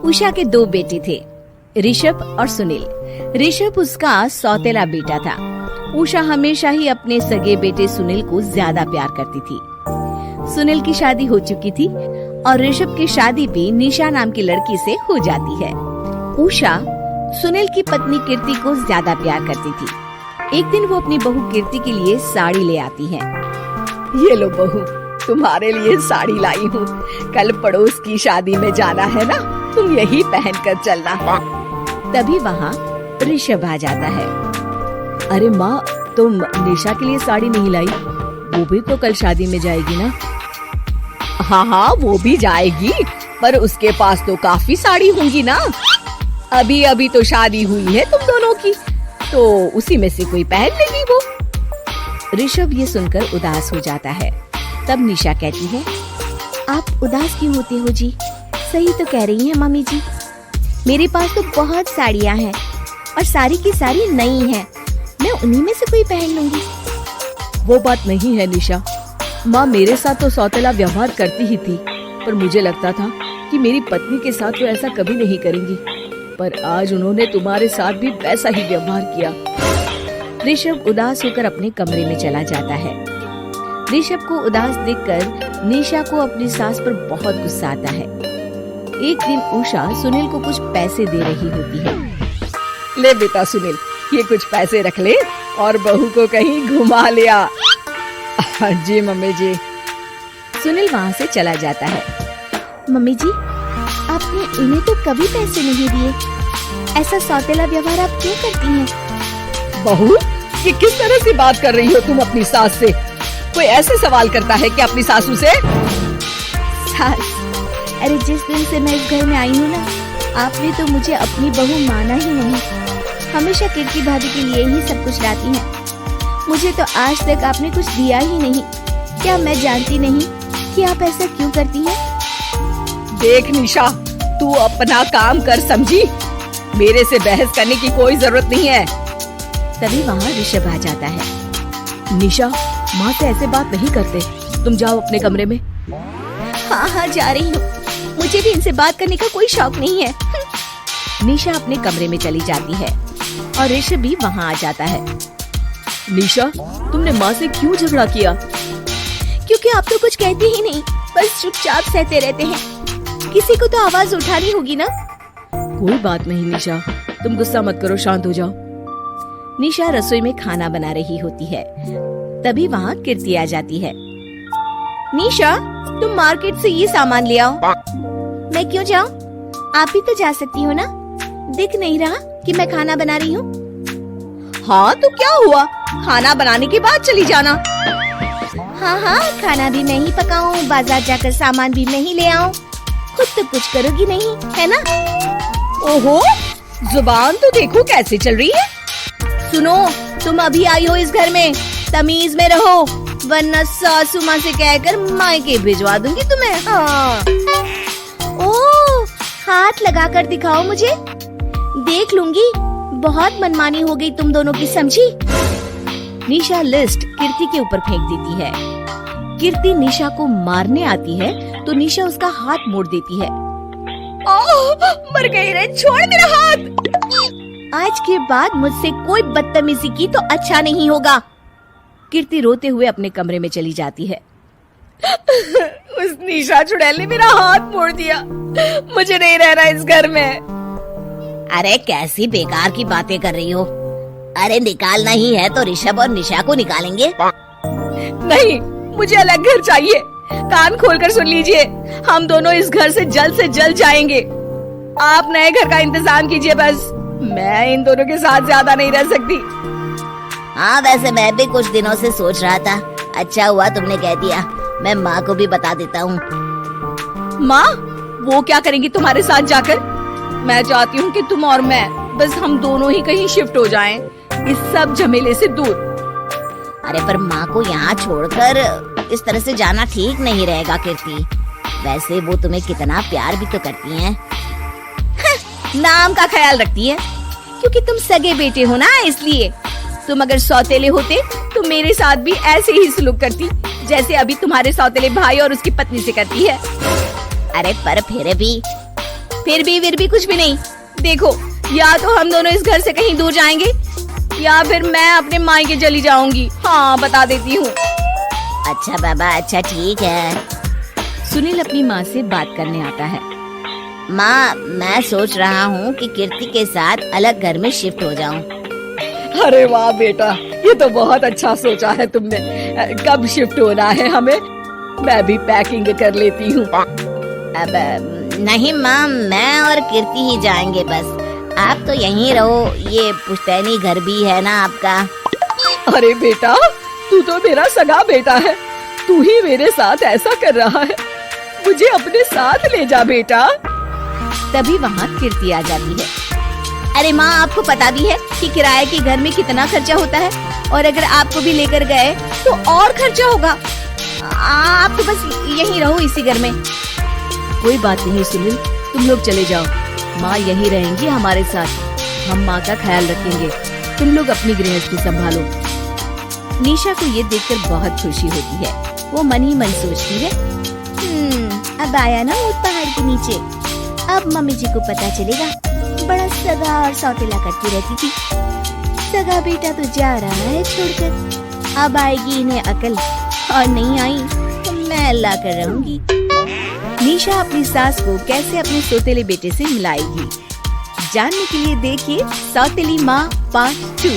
उषा के 2 बेटे थे, ऋषभ और सुनील। ऋषभ उसका सौतेला बेटा था। उषा हमेशा ही अपने सगे बेटे सुनील को ज्यादा प्यार करती थी। सुनील की शादी हो चुकी थी और ऋषभ की शादी भी निशा नाम की लड़की से हो जाती है। उषा सुनील की पत्नी कीर्ति को ज्यादा प्यार करती थी। एक दिन वो अपनी बहू कीर्ति के लिए साड़ी ले आती है। ये लो बहू, तुम्हारे लिए साड़ी लाई हूँ। कल पड़ोस की शादी में जाना है ना, तुम यही पहन कर चलना। तभी वहाँ ऋषभ आ जाता है। अरे माँ, तुम निशा के लिए साड़ी नहीं लाई? वो भी तो कल शादी में जाएगी ना? हाँ, वो भी जाएगी, पर उसके पास तो काफी साड़ी होंगी ना। अभी अभी तो शादी हुई है तुम दोनों की, तो उसी में से कोई पहन लेगी वो। ऋषभ ये सुनकर उदास हो जाता है। तब निशा कहती है, आप उदास क्यों होते हो जी? सही तो कह रही हैं मम्मी जी, मेरे पास तो बहुत साड़ियाँ हैं और सारी की सारी नई हैं। मैं उन्हीं में से कोई पहन लूंगी। वो बात नहीं है निशा। माँ मेरे साथ तो सौतेला व्यवहार करती ही थी, पर मुझे लगता था कि मेरी पत्नी के साथ तो ऐसा कभी नहीं करेंगी, पर आज उन्होंने तुम्हारे साथ भी वैसा ही व्यवहार किया। ऋषभ उदास होकर अपने कमरे में चला जाता है। ऋषभ को उदास देखकर निशा को अपनी सास पर बहुत गुस्सा आता है। एक दिन उषा सुनील को कुछ पैसे दे रही होती है। ले बेटा सुनील, ये कुछ पैसे रख ले और बहू को कहीं घुमा लिया। जी मम्मी जी। सुनील वहाँ से चला जाता है। मम्मी जी, आपने इन्हें तो कभी पैसे नहीं दिए। ऐसा सौतेला व्यवहार आप क्यों करती हैं? बहू, ये किस तरह से बात कर रही हो तुम अपनी सास से? कोई ऐसे सवाल करता है कि अपनी सासू से? सास, अरे जिस दिन से मैं इस घर में आई हूँ ना, आपने तो मुझे अपनी बहू माना ही नहीं। हमेशा कीर्ति भाभी के लिए ही सब कुछ लाती हैं। मुझे तो आज तक आपने कुछ दिया ही नहीं। क्या मैं जानती नहीं कि आप ऐसा क्यों करती हैं? देख निशा, तू अपना काम कर, समझी? मेरे से बहस करने की कोई जरूरत नहीं है। तभी वहाँ ऋषभ आ जाता है। निशा, माँ से ऐसे बात नहीं करते, तुम जाओ अपने कमरे में। हाँ, जा रही हूँ। मुझे भी इनसे बात करने का कोई शौक नहीं है। निशा अपने कमरे में चली जाती है और ऋषभ भी वहाँ आ जाता है। निशा, तुमने माँ से क्यों झगड़ा किया? क्योंकि आप तो कुछ कहते ही नहीं, बस चुपचाप सहते रहते हैं। किसी को तो आवाज उठानी होगी ना। कोई बात नहीं निशा, तुम गुस्सा मत करो, शांत हो जाओ। निशा रसोई में खाना बना रही होती है। तभी वहाँ कीर्ति आ जाती है। निशा, तुम मार्केट से ये सामान ले आओ। मैं क्यों जाऊँ? आप भी तो जा सकती हो ना। दिख नहीं रहा कि मैं खाना बना रही हूँ? हाँ तो क्या हुआ, खाना बनाने के बाद चली जाना। हाँ, खाना भी मैं ही पकाऊं, बाजार जाकर सामान भी मैं ही ले आऊं। खुद तो कुछ करोगी नहीं, है ना? ओहो, जुबान तो देखो कैसे चल रही है। सुनो, तुम अभी आई हो इस घर में, तमीज में रहो, वरना सासू माँ से कहकर मायके भिजवा दूंगी तुम्हें। हाँ। ओह, हाथ लगा कर दिखाओ मुझे, देख लूंगी। बहुत मनमानी हो गई तुम दोनों की, समझी? निशा लिस्ट कीर्ति के ऊपर फेंक देती है। कीर्ति निशा को मारने आती है तो निशा उसका हाथ मोड़ देती है। मर गई रे, छोड़ मेरा हाथ। आज के बाद मुझसे कोई बदतमीजी की तो अच्छा नहीं होगा। कीर्ति रोते हुए अपने कमरे में चली जाती है। उस निशा चुड़ैल ने मेरा हाथ मोड़ दिया, मुझे नहीं रहना इस घर में। अरे कैसी बेकार की बातें कर रही हो? अरे निकालना ही है तो ऋषभ और निशा को निकालेंगे। नहीं, मुझे अलग घर चाहिए। कान खोलकर सुन लीजिए, हम दोनों इस घर से जल्द जाएंगे। आप नए घर का इंतजाम कीजिए बस। मैं इन दोनों के साथ ज्यादा नहीं रह सकती। हाँ, वैसे मैं भी कुछ दिनों से सोच रहा था। अच्छा हुआ तुमने कह दिया, मैं माँ को भी बता देता हूँ। माँ, वो क्या करेंगी तुम्हारे साथ जाकर? मैं चाहती हूँ कि तुम और मैं, बस हम दोनों ही कहीं शिफ्ट हो जाएं, इस सब झमेले से दूर। अरे पर माँ को यहाँ छोड़कर इस तरह से जाना ठीक नहीं रहेगा कीर्ति। वैसे वो तुम्हें कितना प्यार भी तो करती हैं। नाम का ख्याल रखती है, क्योंकि तुम सगे बेटे हो ना, इसलिए। तुम अगर सौतेले होते तो मेरे साथ भी ऐसे ही सलूक करती, जैसे अभी तुम्हारे सौतेले भाई और उसकी पत्नी से करती है। अरे पर फिर भी कुछ भी नहीं। देखो, या तो हम दोनों इस घर से कहीं दूर जाएंगे या फिर मैं अपने मायके चली जाऊंगी। हाँ, बता देती हूँ। अच्छा बाबा, अच्छा ठीक है। सुनील अपनी माँ से बात करने आता है। माँ, मैं सोच रहा हूँ कि कीर्ति के साथ अलग घर में शिफ्ट हो जाऊँ। अरे वाह बेटा, ये तो बहुत अच्छा सोचा है तुमने। कब शिफ्ट होना है हमें? मैं भी पैकिंग कर लेती हूँ। अब नहीं माँ, मैं और कीर्ति ही जाएंगे बस। आप तो यहीं रहो, ये पुश्तैनी घर भी है ना आपका। अरे बेटा, तू तो मेरा सगा बेटा है, तू ही मेरे साथ ऐसा कर रहा है। मुझे अपने साथ ले जा बेटा। तभी वहाँ कीर्ति आ जाती है। अरे माँ, आपको पता भी है कि किराए के घर में कितना खर्चा होता है, और अगर आपको भी लेकर गए तो और खर्चा होगा। आप तो बस यहीं रहो इसी घर में। कोई बात नहीं सुनील, तुम लोग चले जाओ। माँ यहीं रहेंगी हमारे साथ, हम माँ का ख्याल रखेंगे। तुम लोग अपनी गृहस्थी संभालो। निशा को ये देखकर बहुत खुशी होती है। वो मन ही मन सोचती है, अब आया ना ऊंट पहाड़ के नीचे। अब मम्मी जी को पता चलेगा, बड़ा सगा और सौतेला करती रहती थी। सगा बेटा तो जा रहा है छोड़कर, अब आएगी इन्हें अकल, और नहीं आई तो मैं ला कर रहूंगी। निशा अपनी सास को कैसे अपने सौतेले बेटे से मिलाएगी, जानने के लिए देखिए सौतेली माँ पार्ट 2।